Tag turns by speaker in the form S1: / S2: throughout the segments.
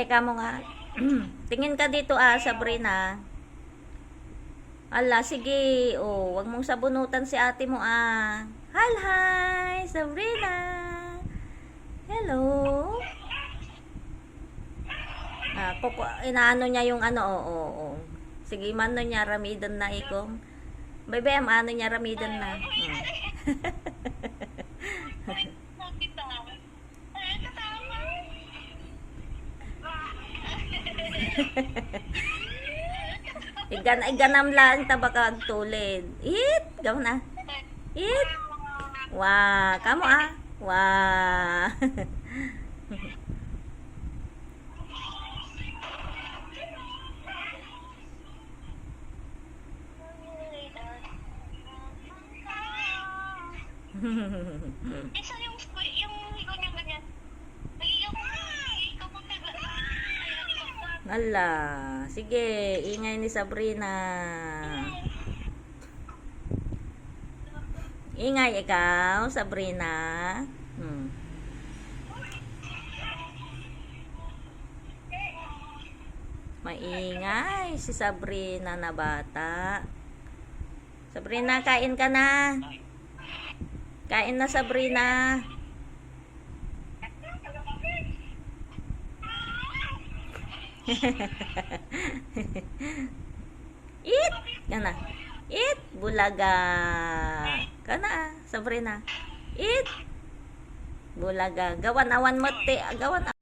S1: teka mo nga. Tingin ka dito Sabrina. Ala, sige. Oh, wag mong sabunutan si ate mo Hi, hi, Sabrina. Hello. Inaano niya yung oo. Sige, mano niya ramidan na ikong. Bebe, ano niya ramidan na. Iganam lang tabakag tulid. It, gaw na. It. Wah, kamu Wah.
S2: Isa yung higo niya ganyan. Nag-iiyak ko ikaw mo
S1: Ala, sige, ingay ni Sabrina. Ingay ikaw, Sabrina. Maingay si Sabrina na bata. Sabrina, kain ka na. Kain na, Sabrina. Eat! Kana. Eat! Bulaga. Kana, Sabrina. Eat! Bulaga. Gawan-awan mo, te. Gawan-awan.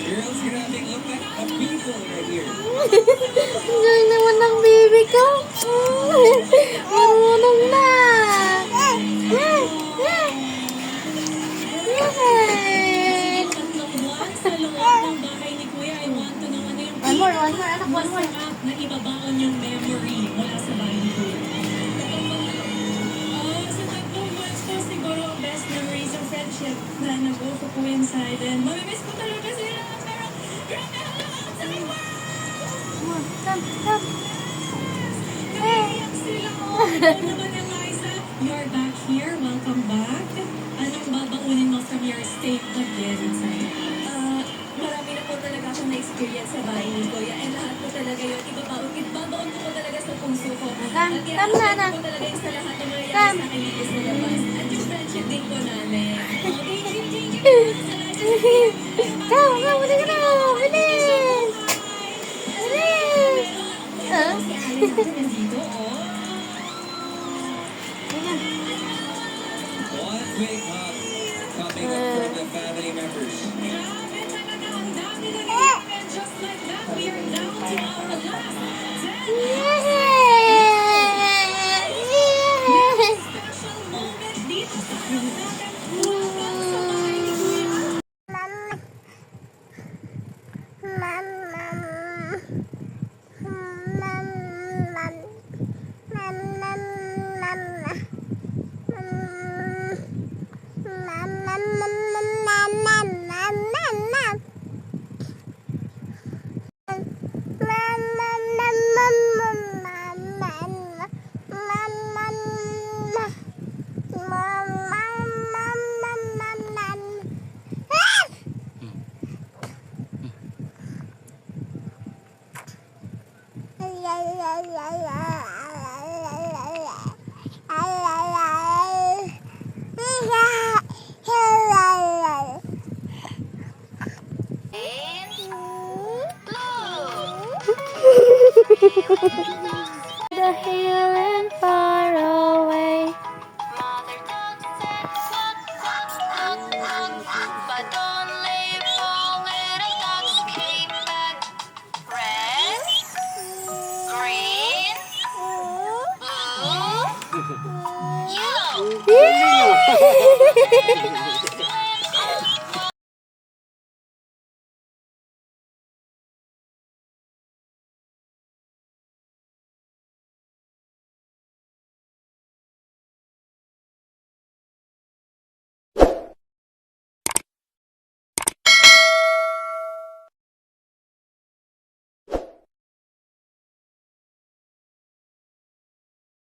S3: Girls, grabe, look at a people right here.
S4: Ang galing naman ng baby ko. Marunong na. One more, anak, one more.
S5: Na ibabaon yung memory mula sa bahay ni Kuya. Sa tatlong months ko, siguro best memories of friendship na nag-go ko inside. And mamimiss ko talaga sila. Pero, grabe halaman sa iba!
S4: Come.
S5: Naiiyak sila. Ikaw naman, Eliza. You're back here. Welcome back. Anong babaunin mo from your stay again inside?
S6: Marami na po talaga akong na-experience sa bahay ni Kuya. And lahat po talaga yun, ibabaon ko po talaga sa puso ko. At
S4: Come.
S6: po talaga yung sa lahat ng mga sa akin dito sa labas. At yung friendship din po namin. Thank you.
S4: Come, balik ka na. Bilis. Bilis.
S5: Si Alin natin nandito,
S3: One big hug coming up from the family members.
S5: Grabe talaga, ang dami na rin. Just like that, we are down to our last 10 special moment dito sa harap natin. Welcome sa bahay ni Kuya.
S4: The hill and far away.
S2: Mother duck said, but only 4 little ducks came back. Red, green, blue, yellow.
S4: Yay!